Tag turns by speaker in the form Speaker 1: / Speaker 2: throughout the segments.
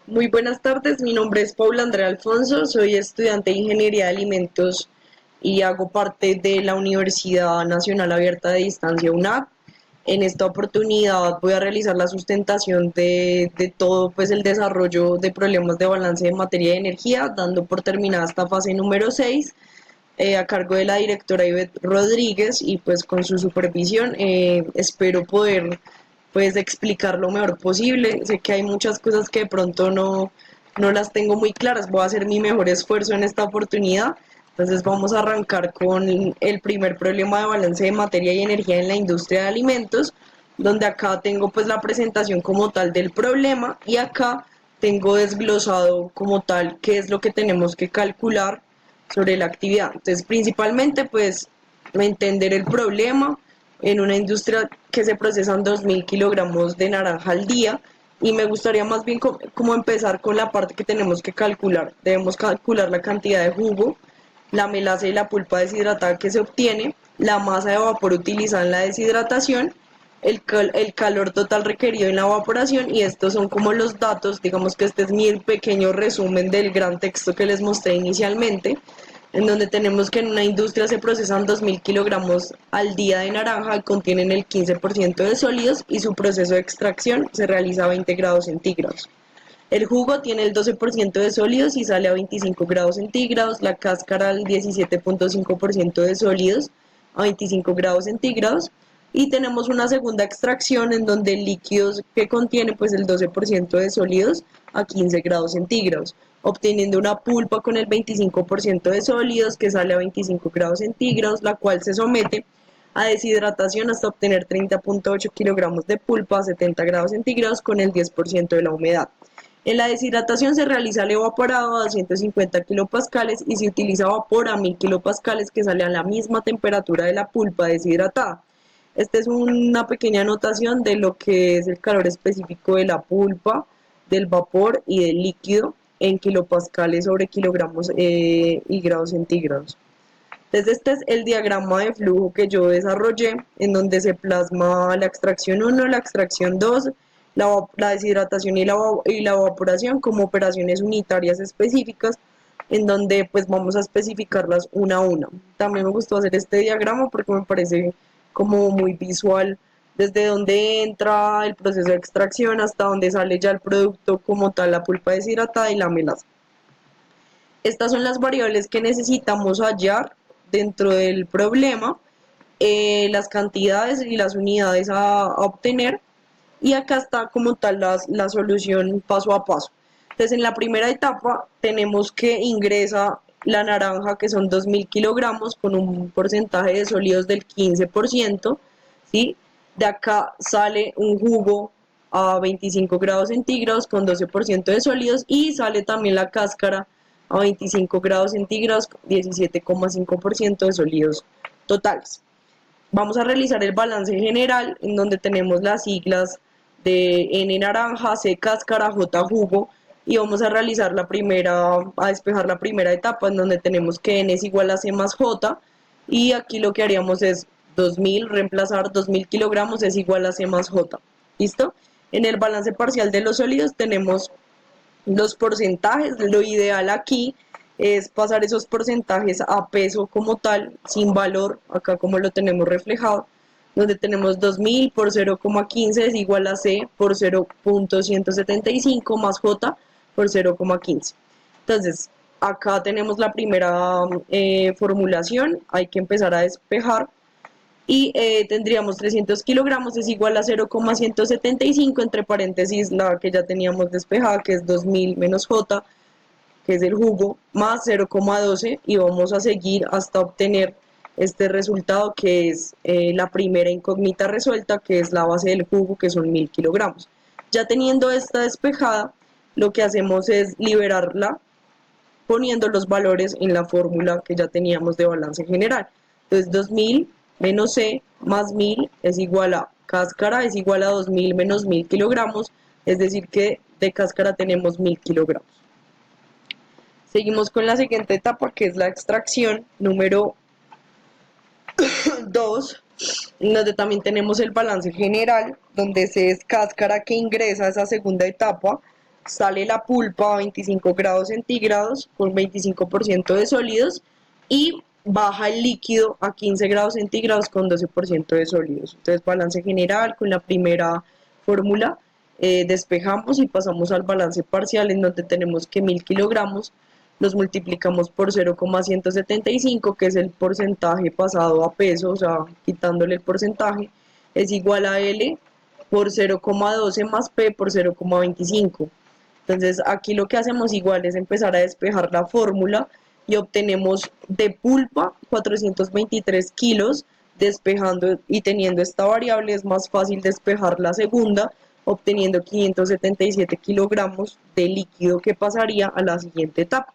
Speaker 1: Muy buenas tardes, mi nombre es Paula Andrea Alfonso, soy estudiante de Ingeniería de Alimentos y hago parte de la Universidad Nacional Abierta de Distancia UNAC. En esta oportunidad voy a realizar la sustentación de todo pues, el desarrollo de problemas de balance de materia y energía, dando por terminada esta fase número 6 a cargo de la directora Ivette Rodríguez y pues con su supervisión espero poder pues explicar lo mejor posible. Sé que hay muchas cosas que de pronto no las tengo muy claras, voy a hacer mi mejor esfuerzo en esta oportunidad. Entonces vamos a arrancar con el primer problema de balance de materia y energía en la industria de alimentos, donde acá tengo pues la presentación como tal del problema y acá tengo desglosado como tal qué es lo que tenemos que calcular sobre la actividad. Entonces, principalmente, pues, entender el problema en una industria que se procesan 2.000 kilogramos de naranja al día. Y me gustaría más bien como empezar con la parte que tenemos que calcular. Debemos calcular la cantidad de jugo, la melaza y la pulpa deshidratada que se obtiene, la masa de vapor utilizada en la deshidratación, el calor total requerido en la evaporación, y estos son como los datos. Digamos que este es mi pequeño resumen del gran texto que les mostré inicialmente, en donde tenemos que en una industria se procesan 2.000 kilogramos al día de naranja y contienen el 15% de sólidos, y su proceso de extracción se realiza a 20 grados centígrados. El jugo tiene el 12% de sólidos y sale a 25 grados centígrados, la cáscara al 17.5% de sólidos a 25 grados centígrados, y tenemos una segunda extracción en donde el líquido que contiene pues el 12% de sólidos a 15 grados centígrados, obteniendo una pulpa con el 25% de sólidos que sale a 25 grados centígrados, la cual se somete a deshidratación hasta obtener 30.8 kilogramos de pulpa a 70 grados centígrados con el 10% de la humedad. En la deshidratación se realiza el evaporado a 250 kilopascales y se utiliza vapor a 1000 kilopascales, que sale a la misma temperatura de la pulpa deshidratada. Esta es una pequeña anotación de lo que es el calor específico de la pulpa, del vapor y del líquido en kilopascales sobre kilogramos y grados centígrados. Entonces este es el diagrama de flujo que yo desarrollé, en donde se plasma la extracción 1, la extracción 2, la deshidratación y la evaporación como operaciones unitarias específicas, en donde pues vamos a especificarlas una a una. También me gustó hacer este diagrama porque me parece como muy visual, desde donde entra el proceso de extracción hasta donde sale ya el producto como tal, la pulpa deshidratada y la melaza. Estas son las variables que necesitamos hallar dentro del problema, las cantidades y las unidades a obtener, y acá está como tal la solución paso a paso. Entonces, en la primera etapa tenemos que ingresa la naranja, que son 2.000 kilogramos con un porcentaje de sólidos del 15%, ¿sí? De acá sale un jugo a 25 grados centígrados con 12% de sólidos, y sale también la cáscara a 25 grados centígrados, 17,5% de sólidos totales. Vamos a realizar el balance general, en donde tenemos las siglas de N naranja, C cáscara, J jugo, y vamos a realizar a despejar la primera etapa, en donde tenemos que N es igual a C más J, y aquí lo que haríamos es 2.000, reemplazar 2.000 kilogramos es igual a C más J. ¿Listo? En el balance parcial de los sólidos tenemos los porcentajes. Lo ideal aquí es pasar esos porcentajes a peso como tal, sin valor, acá como lo tenemos reflejado, donde tenemos 2.000 por 0,15 es igual a C por 0.175 más J por 0,15. Entonces, acá tenemos la primera formulación, hay que empezar a despejar, y tendríamos 300 kilogramos es igual a 0,175, entre paréntesis la que ya teníamos despejada, que es 2.000 menos J, que es el jugo, más 0,12, y vamos a seguir hasta obtener este resultado, que es la primera incógnita resuelta, que es la base del jugo, que son 1.000 kilogramos. Ya teniendo esta despejada, lo que hacemos es liberarla poniendo los valores en la fórmula que ya teníamos de balance general. Entonces 2.000 menos C más 1.000 es igual a cáscara, es igual a 2.000 menos 1.000 kilogramos, es decir que de cáscara tenemos 1.000 kilogramos. Seguimos con la siguiente etapa, que es la extracción número 2, donde también tenemos el balance general, donde C es cáscara que ingresa a esa segunda etapa, sale la pulpa a 25 grados centígrados con 25% de sólidos y baja el líquido a 15 grados centígrados con 12% de sólidos. Entonces, balance general con la primera fórmula, despejamos y pasamos al balance parcial, en donde tenemos que 1000 kilogramos los multiplicamos por 0,175, que es el porcentaje pasado a peso, o sea, quitándole el porcentaje, es igual a L por 0,12 más P por 0,25. Entonces aquí lo que hacemos igual es empezar a despejar la fórmula y obtenemos de pulpa 423 kilos. Despejando y teniendo esta variable es más fácil despejar la segunda, obteniendo 577 kilogramos de líquido, que pasaría a la siguiente etapa.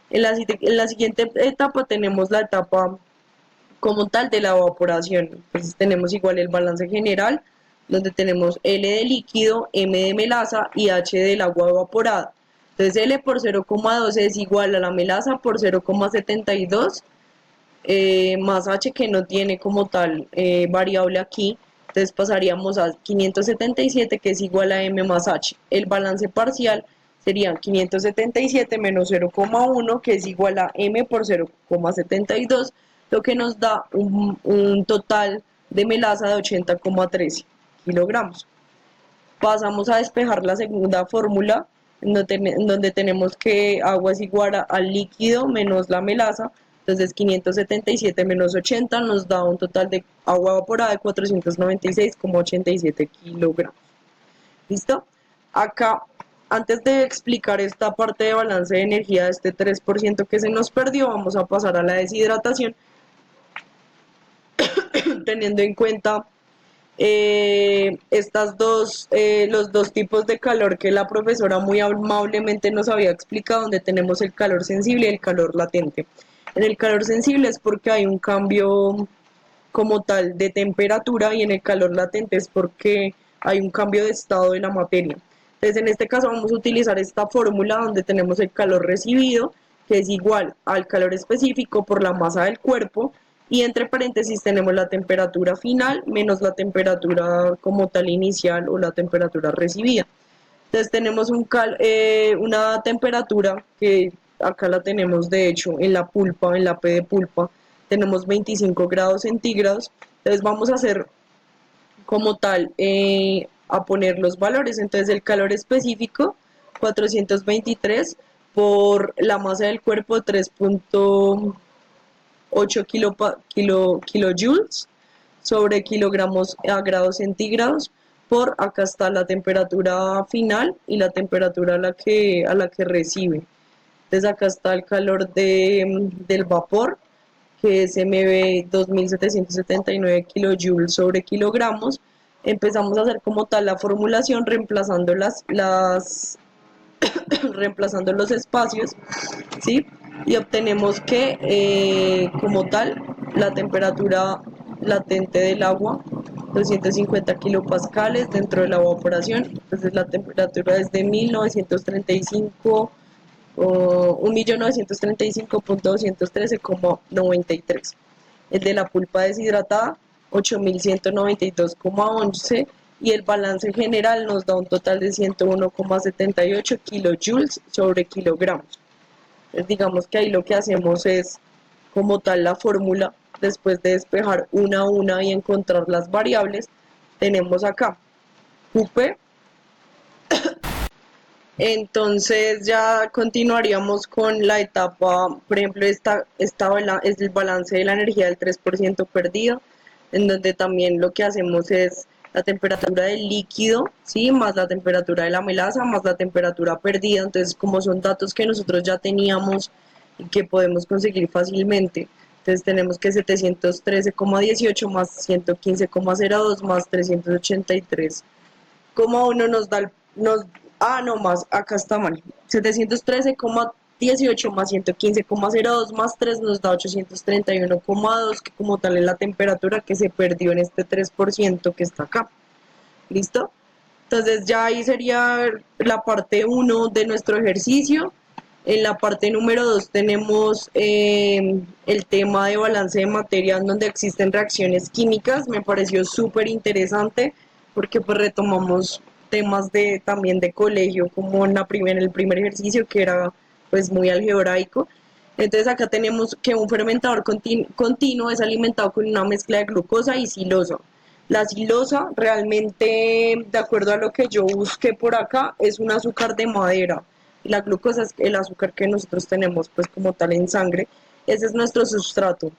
Speaker 1: En la siguiente etapa tenemos la etapa como tal de la evaporación. Entonces tenemos igual el balance general, donde tenemos L de líquido, M de melaza y H del agua evaporada. Entonces L por 0,12 es igual a la melaza por 0,72 más H, que no tiene como tal variable aquí. Entonces pasaríamos a 577, que es igual a M más H. El balance parcial serían 577 menos 0,1, que es igual a M por 0,72, lo que nos da un total de melaza de 80,13 kilogramos. Pasamos a despejar la segunda fórmula, en donde tenemos que agua es igual al líquido menos la melaza. Entonces 577 menos 80 nos da un total de agua evaporada de 496,87 kilogramos. ¿Listo? Acá, antes de explicar esta parte de balance de energía de este 3% que se nos perdió, vamos a pasar a la deshidratación, teniendo en cuenta los dos tipos de calor que la profesora muy amablemente nos había explicado, donde tenemos el calor sensible y el calor latente. En el calor sensible es porque hay un cambio como tal de temperatura, y en el calor latente es porque hay un cambio de estado de la materia. Entonces, en este caso vamos a utilizar esta fórmula, donde tenemos el calor recibido, que es igual al calor específico por la masa del cuerpo, y entre paréntesis tenemos la temperatura final menos la temperatura como tal inicial o la temperatura recibida. Entonces tenemos una temperatura que acá la tenemos de hecho en la pulpa, en la P de pulpa, tenemos 25 grados centígrados. Entonces vamos a hacer como tal, a poner los valores. Entonces el calor específico 423 por la masa del cuerpo 3,8 kilojoules sobre kilogramos a grados centígrados, por acá está la temperatura final y la temperatura a la que recibe. Entonces acá está el calor del vapor, que es MB 2779 kilojoules sobre kilogramos. Empezamos a hacer como tal la formulación, reemplazando reemplazando los espacios, ¿sí? Y obtenemos que como tal la temperatura latente del agua 250 kilopascales dentro de la evaporación. Entonces la temperatura es de 1935 o 1.935.213,93. El de la pulpa deshidratada 8.192,11, y el balance general nos da un total de 101,78 kilojoules sobre kilogramos. Entonces digamos que ahí lo que hacemos es como tal la fórmula, después de despejar una a una y encontrar las variables, tenemos acá QP. Entonces ya continuaríamos con la etapa, por ejemplo, esta es el balance de la energía del 3% perdido, en donde también lo que hacemos es la temperatura del líquido, ¿sí? Más la temperatura de la melaza, más la temperatura perdida. Entonces, como son datos que nosotros ya teníamos y que podemos conseguir fácilmente, entonces tenemos que 713,18 más 115,02 más 383,1 nos da no más, acá está mal, 713,18 más 115,02 más 3 nos da 831,2, que como tal es la temperatura que se perdió en este 3% que está acá. ¿Listo? Entonces ya ahí sería la parte 1 de nuestro ejercicio. En la parte número 2 tenemos el tema de balance de materia, donde existen reacciones químicas. Me pareció súper interesante porque pues retomamos temas de también de colegio, como en el primer ejercicio que era pues muy algebraico. Entonces acá tenemos que un fermentador continuo es alimentado con una mezcla de glucosa y silosa. La silosa realmente, de acuerdo a lo que yo busqué por acá, es un azúcar de madera. Y la glucosa es el azúcar que nosotros tenemos pues como tal en sangre. Ese es nuestro sustrato.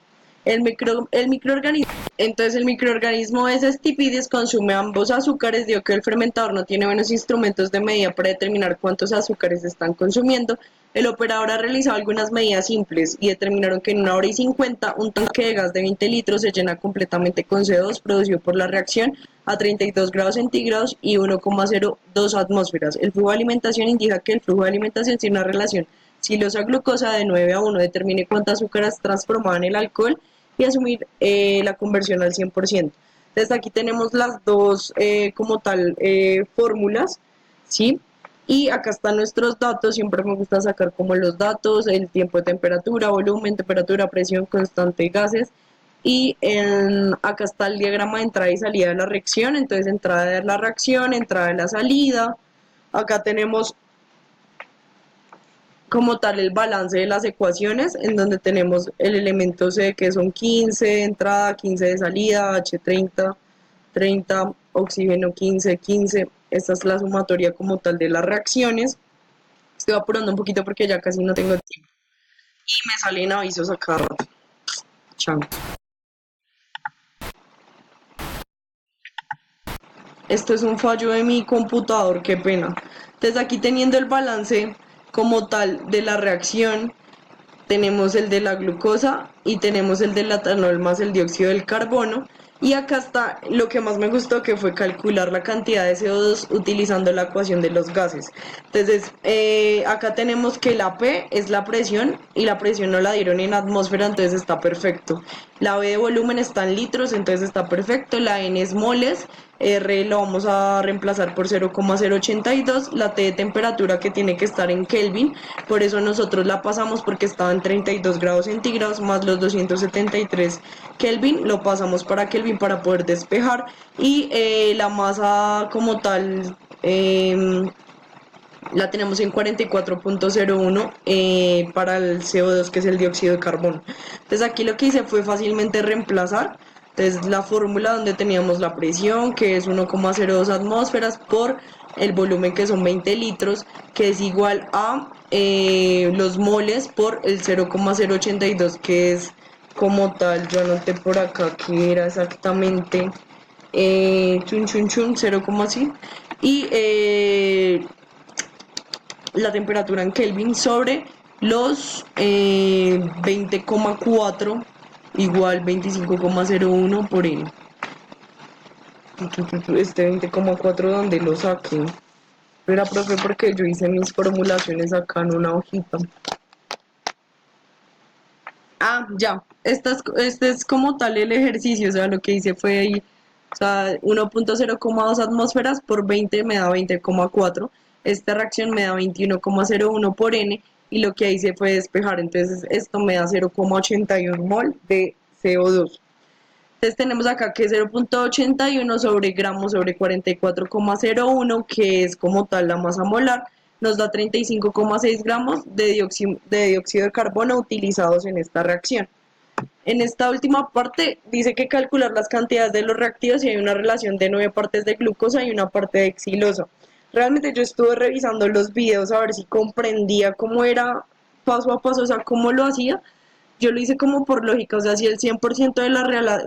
Speaker 1: El microorganismo, entonces el microorganismo es Stipidis consume ambos azúcares, dio que el fermentador no tiene buenos instrumentos de medida para determinar cuántos azúcares están consumiendo. El operador ha realizado algunas medidas simples y determinaron que en 1 hora y 50 un tanque de gas de 20 litros se llena completamente con CO2 producido por la reacción a 32 grados centígrados y 1,02 atmósferas. El flujo de alimentación indica que el flujo de alimentación tiene una relación silosa-glucosa de 9 a 1. Determine cuánta azúcar es transformada en el alcohol y asumir la conversión al 100%. Entonces aquí tenemos las dos como tal fórmulas, ¿sí? Y acá están nuestros datos, siempre me gusta sacar como los datos, el tiempo de temperatura, volumen, temperatura, presión, constante, gases. Y acá está el diagrama de entrada y salida de la reacción, entonces entrada de la reacción, entrada de la salida. Acá tenemos como tal el balance de las ecuaciones, en donde tenemos el elemento C que son 15 de entrada, 15 de salida, H30, 30, oxígeno 15, 15. Esta es la sumatoria como tal de las reacciones. Estoy apurando un poquito porque ya casi no tengo tiempo. Y me salen avisos acá. Chao. Esto es un fallo de mi computador, qué pena. Entonces aquí teniendo el balance como tal de la reacción, tenemos el de la glucosa y tenemos el del etanol más el dióxido del carbono. Y acá está lo que más me gustó, que fue calcular la cantidad de CO2 utilizando la ecuación de los gases. Entonces, acá tenemos que la P es la presión y la presión no la dieron en atmósfera, entonces está perfecto. La B de volumen está en litros, entonces está perfecto. La N es moles, R lo vamos a reemplazar por 0,082. La T de temperatura que tiene que estar en Kelvin, por eso nosotros la pasamos porque estaba en 32 grados centígrados más los 273 Kelvin, lo pasamos para Kelvin para poder despejar. Y la masa como tal la tenemos en 44,01 para el CO2 que es el dióxido de carbono. Entonces aquí lo que hice fue fácilmente reemplazar. Entonces la fórmula donde teníamos la presión que es 1,02 atmósferas por el volumen que son 20 litros, que es igual a los moles por el 0,082 que es como tal, yo anoté por acá que era exactamente chun chun chun 0, así. Y la temperatura en Kelvin sobre los 20,4 igual 25,01 por N. Este 20,4 donde lo saqué. Era, profe, porque yo hice mis formulaciones acá en una hojita. Ah, ya. Este es como tal el ejercicio, o sea, lo que hice fue ahí, o sea, 1,02 atmósferas por 20 me da 20,4. Esta reacción me da 21,01 por N y lo que hice fue despejar, entonces esto me da 0,81 mol de CO2. Entonces tenemos acá que 0,81 sobre gramos sobre 44,01, que es como tal la masa molar, nos da 35,6 gramos de dióxido de carbono utilizados en esta reacción. En esta última parte dice que calcular las cantidades de los reactivos y hay una relación de 9 partes de glucosa y una parte de xilosa. Realmente yo estuve revisando los videos a ver si comprendía cómo era paso a paso, o sea, cómo lo hacía. Yo lo hice como por lógica, o sea, si el 100%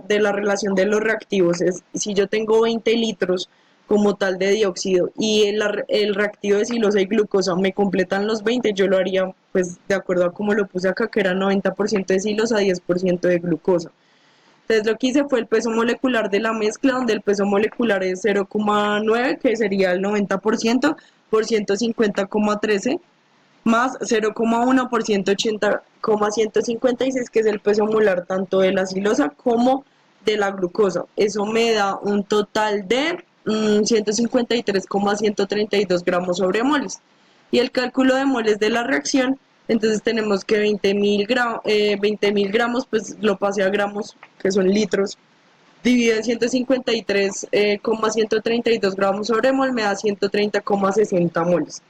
Speaker 1: de la relación de los reactivos es, si yo tengo 20 litros como tal de dióxido y el reactivo de silosa y glucosa me completan los 20, yo lo haría pues de acuerdo a como lo puse acá, que era 90% de silosa, 10% de glucosa. Entonces lo que hice fue el peso molecular de la mezcla, donde el peso molecular es 0,9, que sería el 90%, por 150,13 más 0,1 por 180,156, que es el peso molar tanto de la silosa como de la glucosa. Eso me da un total de 153,132 gramos sobre moles. Y el cálculo de moles de la reacción, entonces tenemos que 20.000 gramos, pues lo pasé a gramos, que son litros, dividido en 153,132 gramos sobre mol me da 130,60 moles.